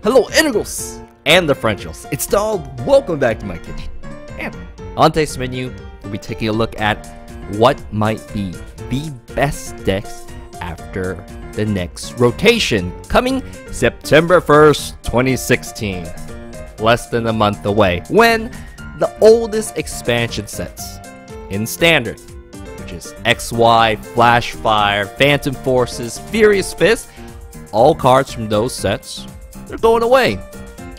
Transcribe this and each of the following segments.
Hello Integrals and the Frenchals, it's Donald, welcome back to my kitchen. And on today's menu, we'll be taking a look at what might be the best decks after the next rotation, coming September 1st, 2016. Less than a month away, when the oldest expansion sets in Standard, which is XY, Flash Fire, Phantom Forces, Furious Fist, all cards from those sets, they're going away,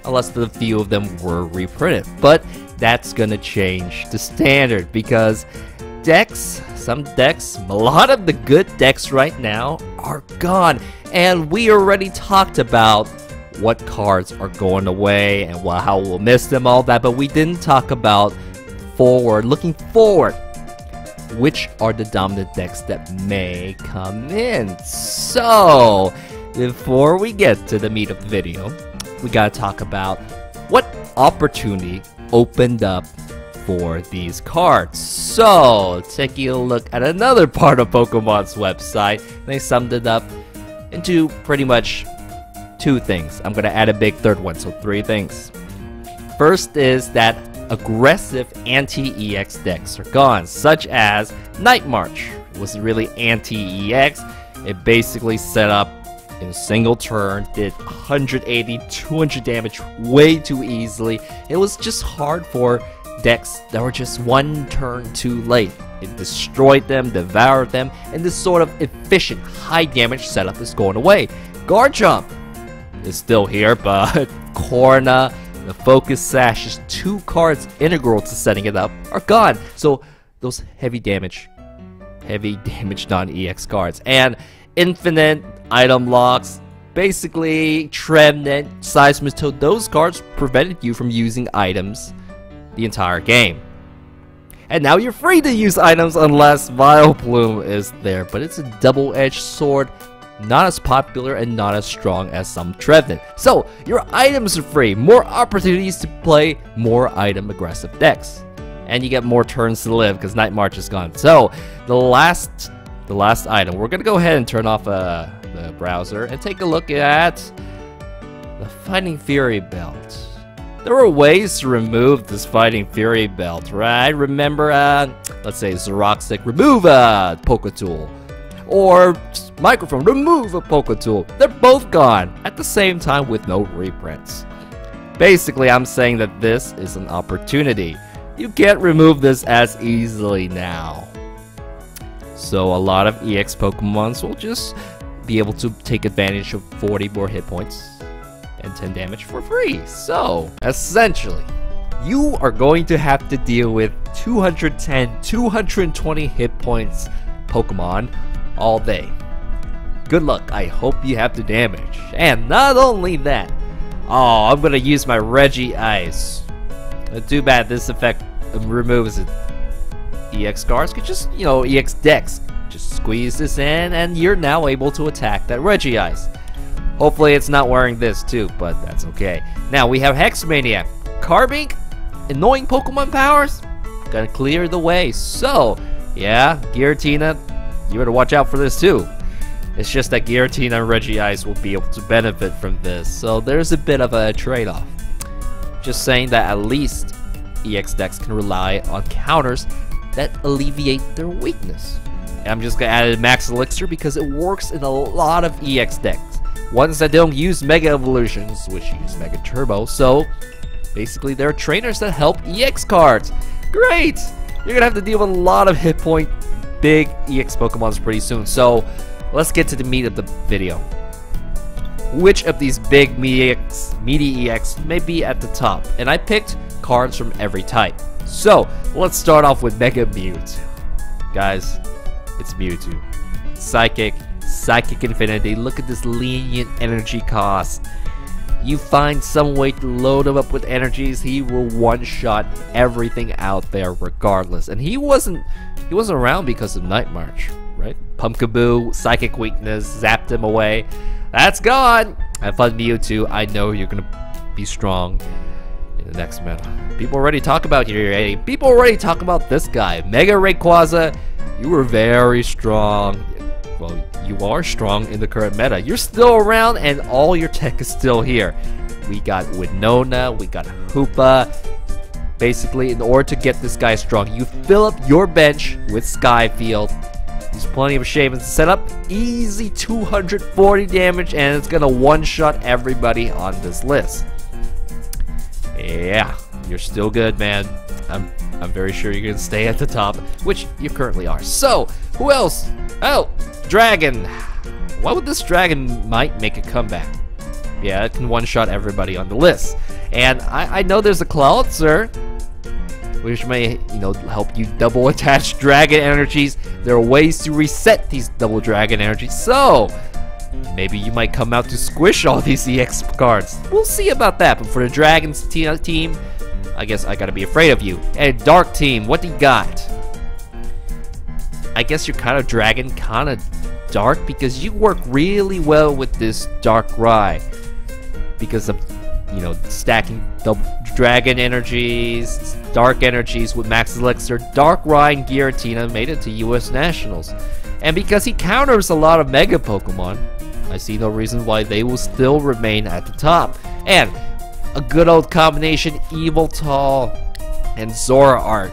unless a few of them were reprinted. But that's gonna change to Standard because some decks, a lot of the good decks right now are gone, and we already talked about what cards are going away and how we'll miss them, all that, but we didn't talk about looking forward, which are the dominant decks that may come in. So before we get to the meat of the video, we gotta talk about what opportunity opened up for these cards. So taking a look at another part of Pokemon's website, they summed it up into pretty much two things. I'm gonna add a big third one, so three things. First is that aggressive anti-EX decks are gone, such as Night March. It wasn't really anti-EX, it basically set up in a single turn, did 180, 200 damage way too easily. It was just hard for decks that were just one turn too late. It destroyed them, devoured them, and this sort of efficient high damage setup is going away. Guard Jump is still here, but Corna, the Focus Sash, just two cards integral to setting it up, are gone. So those heavy damage non-EX cards and infinite item locks, basically Trevenant, Seismitoad, those cards prevented you from using items the entire game. And now you're free to use items unless Vileplume is there, but it's a double-edged sword, not as popular and not as strong as some Trevenant. So your items are free, more opportunities to play more item aggressive decks, and you get more turns to live because Night March is gone. So the last item, we're gonna go ahead and turn off the browser and take a look at the Fighting Fury Belt. There were ways to remove this Fighting Fury Belt, right? Remember, let's say Xeroxic, remove a Poké Tool, or Microphone, remove a Poké Tool. They're both gone at the same time with no reprints. Basically, I'm saying that this is an opportunity. You can't remove this as easily now. So a lot of EX Pokemons will just be able to take advantage of 40 more hit points and 10 damage for free. So essentially, you are going to have to deal with 210, 220 hit points Pokemon all day. Good luck, I hope you have the damage. And not only that, oh, I'm gonna use my Regice. Too bad this effect removes it. EX cards could just, EX decks, just squeeze this in and you're now able to attack that Regice. Hopefully it's not wearing this too, but that's okay. Now we have Hexmaniac. Carbink, annoying Pokemon powers, gonna clear the way. So, yeah, Giratina, you better watch out for this too. It's just that Giratina and Regice will be able to benefit from this, so there's a bit of a trade-off. Just saying that at least EX decks can rely on counters that alleviate their weakness. And I'm just gonna add a Max Elixir because it works in a lot of EX decks. Ones that don't use Mega Evolutions, which use Mega Turbo, so basically there are trainers that help EX cards. Great! You're gonna have to deal with a lot of hit point big EX Pokemons pretty soon, so let's get to the meat of the video. Which of these big meaty EX may be at the top? And I picked cards from every type. So let's start off with Mega Mewtwo. Guys, it's Mewtwo. Psychic Infinity. Look at this lenient energy cost. You find some way to load him up with energies, he will one-shot everything out there regardless. And he wasn't around because of Night March, right? Pumpkaboo, Psychic Weakness, zapped him away. That's gone! Have fun, Mewtwo. I know you're gonna be strong in the next meta. People already talk about here, people already talk about this guy. Mega Rayquaza, you were very strong. Well, you are strong in the current meta. You're still around and all your tech is still here. We got Winona, we got Hoopa. Basically, in order to get this guy strong, you fill up your bench with Skyfield. There's plenty of Shavens to set up. Easy 240 damage, and it's gonna one-shot everybody on this list. Yeah, you're still good, man. I'm very sure you're gonna stay at the top, which you currently are. So, who else? Oh, Dragon. Why would this Dragon might make a comeback? Yeah, it can one-shot everybody on the list. And I know there's a Cloudster, which may, help you double attach dragon energies. There are ways to reset these double dragon energies, so maybe you might come out to squish all these EX cards. We'll see about that, but for the Dragons team, I guess I gotta be afraid of you. And Dark team, what do you got? I guess you're kind of Dragon, kind of Dark, because you work really well with this Darkrai because of, stacking double dragon energies, dark energies with max elixir. Darkrai and Giratina made it to US Nationals. And because he counters a lot of Mega Pokemon, I see no reason why they will still remain at the top. And a good old combination, Eviltal and Zoroark.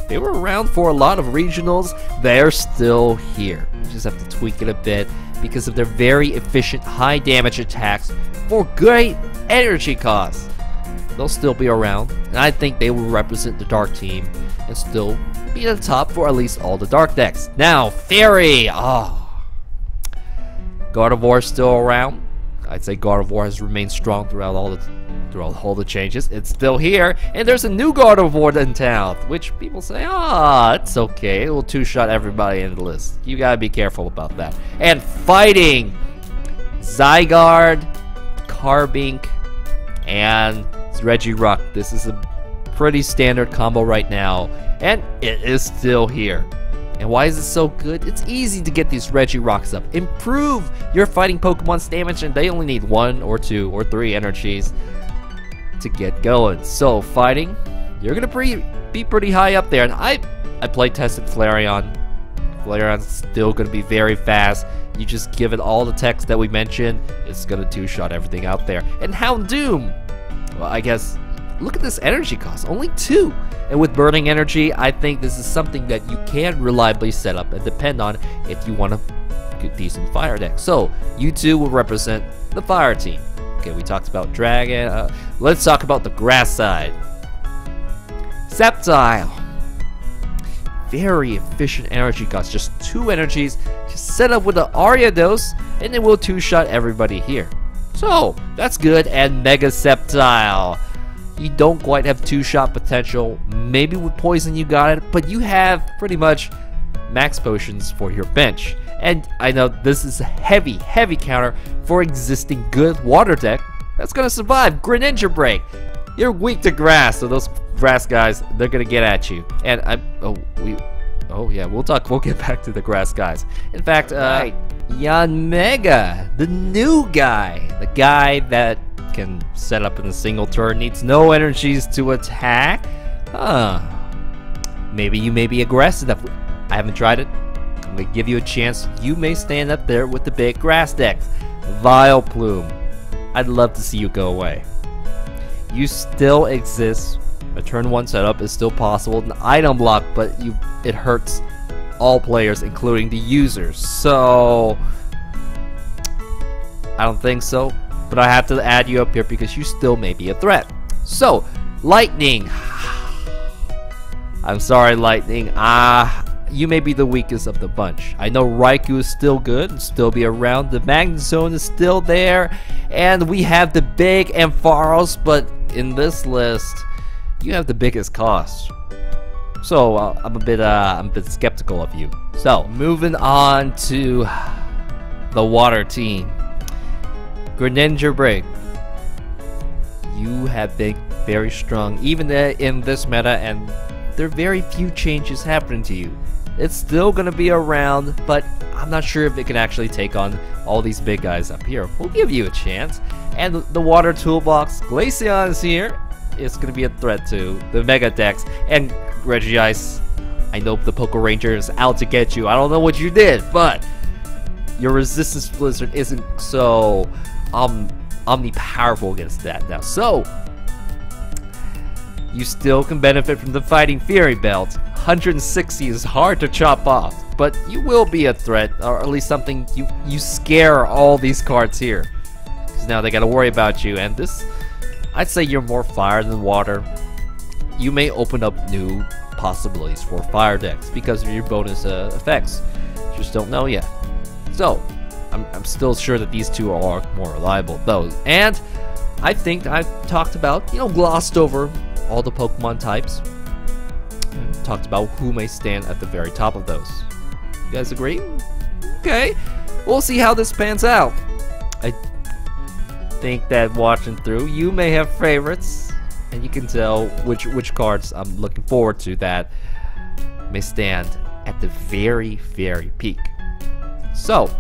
They were around for a lot of regionals. They're still here. You just have to tweak it a bit because of their very efficient high damage attacks for great energy costs. They'll still be around, and I think they will represent the Dark team and still be at the top for at least all the Dark decks. Now, Fairy! Gardevoir still around. I'd say Gardevoir has remained strong throughout all the changes. It's still here, and there's a new Gardevoir in town, which people say, it's okay. It will two-shot everybody in the list. You gotta be careful about that. And fighting! Zygarde, Carbink, and Regirock. This is a pretty standard combo right now, and it is still here. And why is it so good? It's easy to get these Regirocks up. Improve your fighting Pokemon's damage, and they only need 1 or 2 or 3 energies to get going. So fighting, you're gonna be pretty high up there. And I play tested Flareon. Flareon's still gonna be very fast. You just give it all the text that we mentioned, it's gonna two-shot everything out there. And Houndoom, well, I guess, look at this energy cost, only 2. And with Burning Energy, I think this is something that you can reliably set up and depend on if you want a good, decent fire deck. So, you two will represent the fire team. Okay, we talked about Dragon. Let's talk about the grass side. Sceptile. Very efficient energy cost, just 2 energies. Just set up with an Ariados, and it will two-shot everybody here. So, that's good. And Mega Sceptile. You don't quite have two-shot potential. Maybe with Poison you got it, but you have pretty much max potions for your bench. And I know this is a heavy counter for existing good water deck that's gonna survive. Greninja Break. You're weak to grass, so those grass guys, they're gonna get at you. And we'll get back to the grass guys. In fact, Yanmega, the new guy, the guy that can set up in a single turn, needs no energies to attack. Maybe you may be aggressive. I haven't tried it. I'm gonna give you a chance. You may stand up there with the big grass decks. Vileplume, I'd love to see you go away. You still exist. A turn 1 setup is still possible. An item block, but it hurts all players, including the users. So I don't think so. But I have to add you up here because you still may be a threat. So, Lightning. I'm sorry, Lightning. You may be the weakest of the bunch. I know Raikou is still good and still be around. The Magnet Zone is still there. And we have the big Ampharos, but in this list, you have the biggest cost. So, I'm a bit skeptical of you. So, moving on to the water team. Greninja Break. You have been very strong, even in this meta, and there are very few changes happening to you. It's still gonna be around, but I'm not sure if it can actually take on all these big guys up here. We'll give you a chance. And the water toolbox, Glaceon is here. It's gonna be a threat to the Mega Dex. And Regice, I know the Poké Ranger is out to get you. I don't know what you did, but your Resistance Blizzard isn't so omni-powerful against that now. So, you still can benefit from the Fighting Fury belt. 160 is hard to chop off, but you will be a threat, or at least something you scare all these cards here. Because now they gotta worry about you, and this, I'd say you're more fire than water. You may open up new possibilities for fire decks because of your bonus effects. Just don't know yet. So, I'm still sure that these two are more reliable though. And I think I've talked about, glossed over all the Pokemon types. And talked about who may stand at the very top of those. You guys agree? Okay. We'll see how this pans out. I think that watching through, you may have favorites. And you can tell which cards I'm looking forward to that may stand at the very, very peak. So,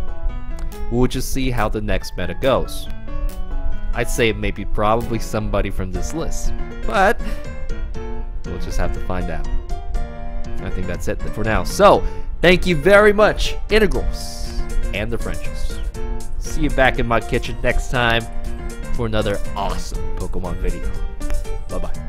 we'll just see how the next meta goes. I'd say it may be probably somebody from this list, but we'll just have to find out. I think that's it for now. So, thank you very much, Integrals and the Frenches. See you back in my kitchen next time for another awesome Pokemon video. Bye-bye.